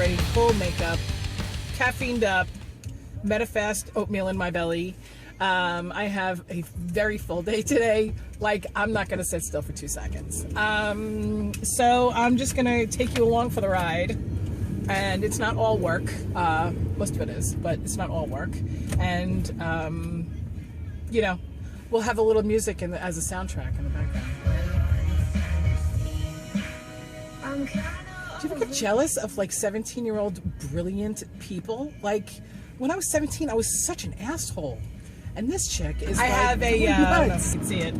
hairspray, full makeup, caffeined up, Metafast oatmeal in my belly. I have a very full day today. Like, I'm not going to sit still for 2 seconds. So I'm just going to take you along for the ride. And it's not all work. Most of it is, but it's not all work. And, you know, we'll have a little music as a soundtrack in the background. Do you ever get jealous of like 17-year-old brilliant people? Like, when I was 17, I was such an asshole. And this chick is I don't know if you can see it.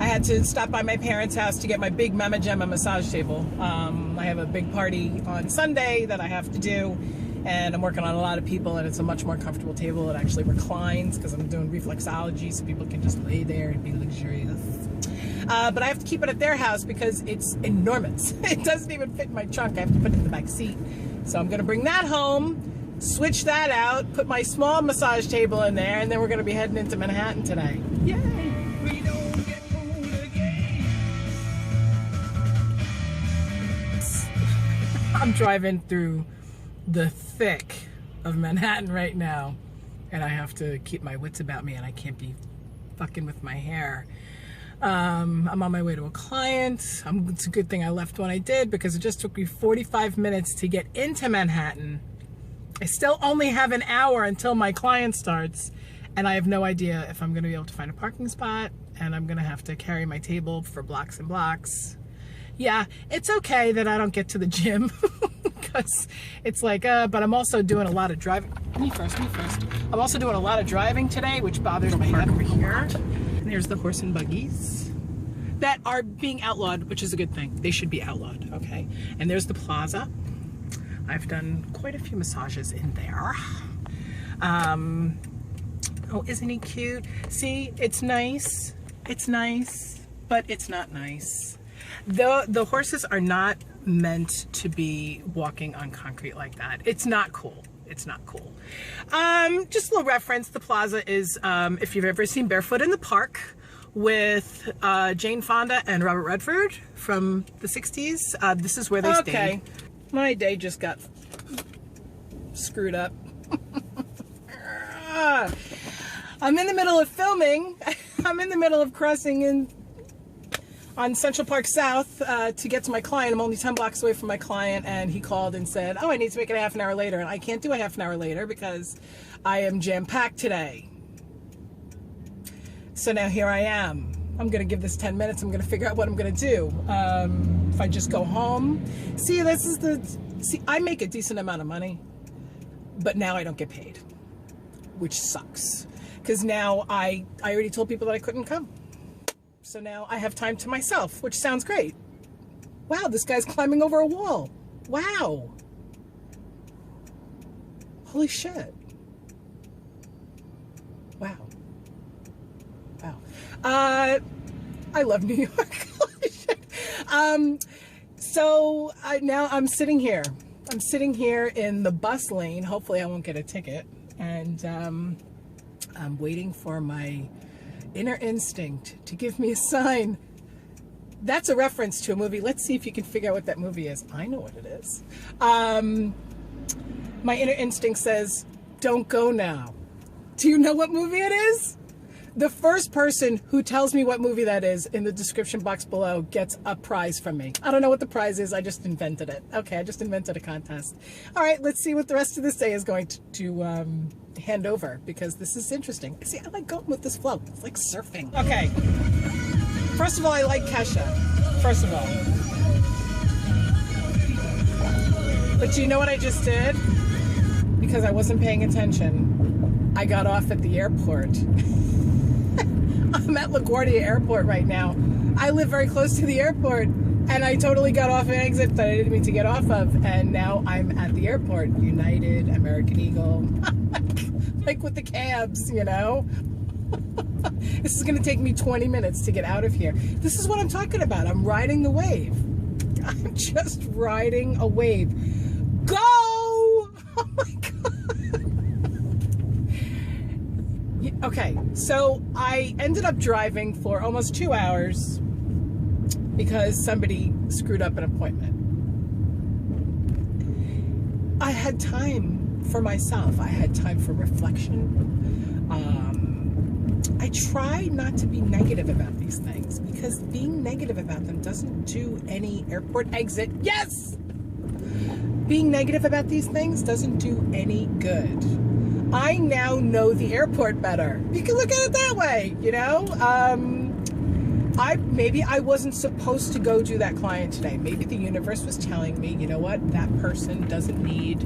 I had to stop by my parents' house to get my big Mama Gemma massage table. I have a big party on Sunday that I have to do, and I'm working on a lot of people, and it's a much more comfortable table. It actually reclines because I'm doing reflexology, so people can just lay there and be luxurious. But I have to keep it at their house because it's enormous. It doesn't even fit in my trunk. I have to put it in the back seat. So I'm going to bring that home, switch that out, put my small massage table in there, and then we're going to be heading into Manhattan today. Yay! I'm driving through the thick of Manhattan right now, and I have to keep my wits about me, and I can't be fucking with my hair. I'm on my way to a client. It's a good thing I left when I did, because it just took me 45 minutes to get into Manhattan. I still only have an hour until my client starts, and I have no idea if I'm going to be able to find a parking spot, and I'm going to have to carry my table for blocks and blocks. Yeah, it's okay that I don't get to the gym because it's like, but I'm also doing a lot of driving. Me first. I'm also doing a lot of driving today, which bothers my head over here. And there's the horse and buggies that are being outlawed, which is a good thing. They should be outlawed, okay? And there's the plaza. I've done quite a few massages in there. Oh, isn't he cute? See, it's nice, but it's not nice. The horses are not meant to be walking on concrete like that. It's not cool. It's not cool. Just a little reference. The plaza is, if you've ever seen Barefoot in the Park with Jane Fonda and Robert Redford from the 60s, this is where they stayed. Okay, my day just got screwed up. I'm in the middle of filming. I'm in the middle of crossing in on Central Park South to get to my client. I'm only 10 blocks away from my client, and he called and said, oh, I need to make it a half an hour later, and I can't do a half an hour later because I am jam-packed today. So now here I am. I'm gonna give this 10 minutes. I'm gonna figure out what I'm gonna do. If I just go home. See, I make a decent amount of money, but now I don't get paid, which sucks. Because now I already told people that I couldn't come. So now I have time to myself, which sounds great. Wow, this guy's climbing over a wall. Wow. Holy shit. Wow. Wow. I love New York. Holy shit. So now I'm sitting here. I'm sitting here in the bus lane. Hopefully I won't get a ticket. And I'm waiting for my inner instinct to give me a sign. That's a reference to a movie. Let's see if you can figure out what that movie is. I know what it is. My inner instinct says, don't go now. Do you know what movie it is? The first person who tells me what movie that is in the description box below gets a prize from me. I don't know what the prize is. I just invented it. Okay, I just invented a contest. All right, let's see what the rest of this day is going to hand over, because this is interesting. See, I like going with this flow. It's like surfing. Okay. First of all, I like Kesha. First of all. But you know what I just did? Because I wasn't paying attention. I got off at the airport. I'm at LaGuardia Airport right now. I live very close to the airport, and I totally got off an exit that I didn't mean to get off of, and now I'm at the airport. United, American Eagle, like with the cabs, you know? This is gonna take me 20 minutes to get out of here. This is what I'm talking about. I'm riding the wave. I'm just riding a wave. Go! Oh my God. Okay, so I ended up driving for almost 2 hours because somebody screwed up an appointment. I had time for myself. I had time for reflection. I try not to be negative about these things because being negative about them doesn't do any airport exit. Yes! Being negative about these things doesn't do any good. I now know the airport better. You can look at it that way, you know? Maybe I wasn't supposed to go do that client today. Maybe the universe was telling me, you know what? That person doesn't need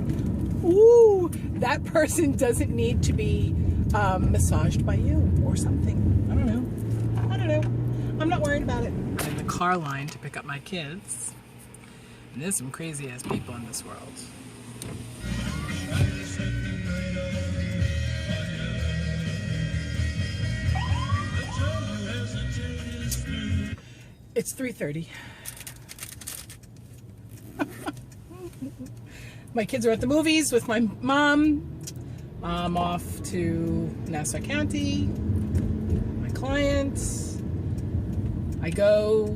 to be massaged by you or something. I don't know. I'm not worried about it. In the car line to pick up my kids. And there's some crazy ass people in this world. It's 3:30. My kids are at the movies with my mom. I'm off to Nassau County. My clients. I go.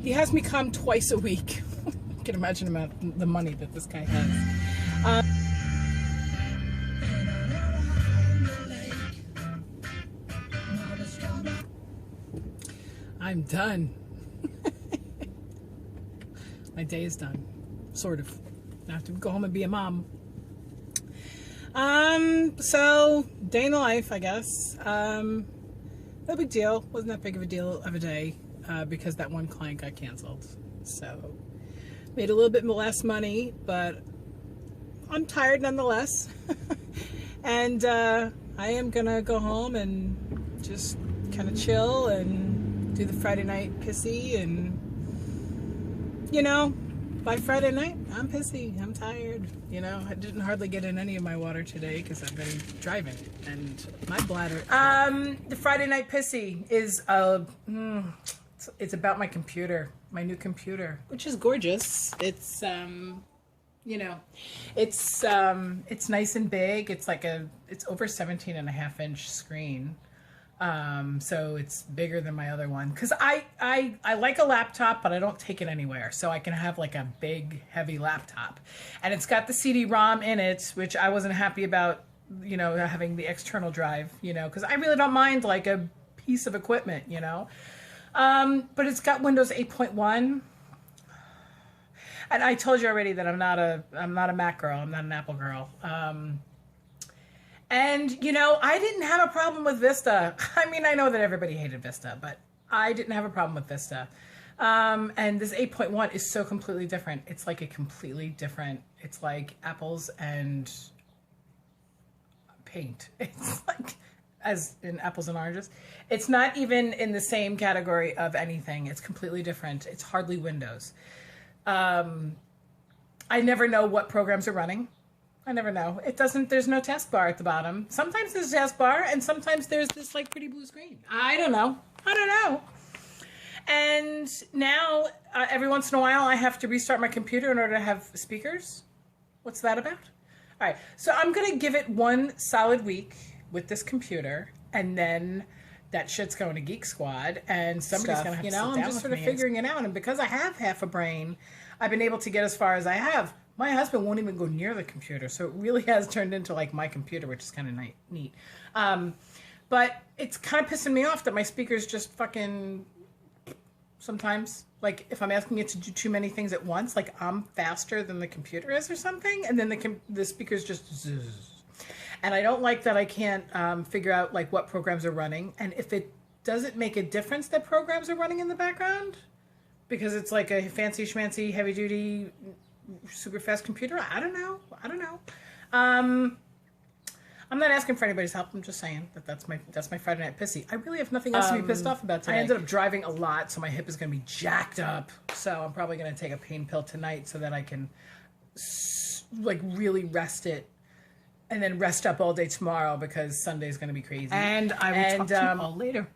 He has me come twice a week. You can imagine the money that this guy has. I'm done. My day is done. Sort of. I have to go home and be a mom. So, day in the life, I guess. No big deal. Wasn't that big of a deal of a day because that one client got canceled. So, made a little bit less money, but I'm tired nonetheless. And I am going to go home and just kind of chill and do the Friday night pissy, and you know, by Friday night I'm pissy, I'm tired, you know. I didn't hardly get in any of my water today because I've been driving and my bladder. The Friday night pissy is it's about my computer, my new computer, which is gorgeous. It's you know, it's nice and big. It's like it's over 17.5-inch screen. So it's bigger than my other one because I like a laptop, but I don't take it anywhere, so I can have like a big heavy laptop, and it's got the CD-ROM in it, which I wasn't happy about, you know, having the external drive, you know, because I really don't mind like a piece of equipment, you know, but it's got Windows 8.1, and I told you already that I'm not a Mac girl, I'm not an Apple girl. And, you know, I didn't have a problem with Vista. I mean, I know that everybody hated Vista, but I didn't have a problem with Vista. And this 8.1 is so completely different. It's like a completely different, it's like apples and paint. It's like, as in apples and oranges. It's not even in the same category of anything. It's completely different. It's hardly Windows. I never know what programs are running. I never know. It doesn't, there's no taskbar at the bottom. Sometimes there's a taskbar and sometimes there's this like pretty blue screen. I don't know. And now every once in a while I have to restart my computer in order to have speakers. What's that about? All right. So I'm going to give it one solid week with this computer, and then that shit's going to Geek Squad and somebody's going to have to sit down with me. I'm just sort of figuring it out. And because I have half a brain, I've been able to get as far as I have. My husband won't even go near the computer, so it really has turned into like my computer, which is kind of neat. But it's kind of pissing me off that my speakers just fucking sometimes, like if I'm asking it to do too many things at once, like I'm faster than the computer is or something, and then the speakers just zzz. And I don't like that I can't figure out like what programs are running, and if it doesn't make a difference that programs are running in the background because it's like a fancy schmancy heavy duty super fast computer. I don't know. I'm not asking for anybody's help. I'm just saying that that's my Friday night pissy. I really have nothing else to be pissed off about today. I ended up driving a lot, so my hip is going to be jacked up. So I'm probably going to take a pain pill tonight so that I can like really rest it, and then rest up all day tomorrow because Sunday's going to be crazy. And I will talk to you all later.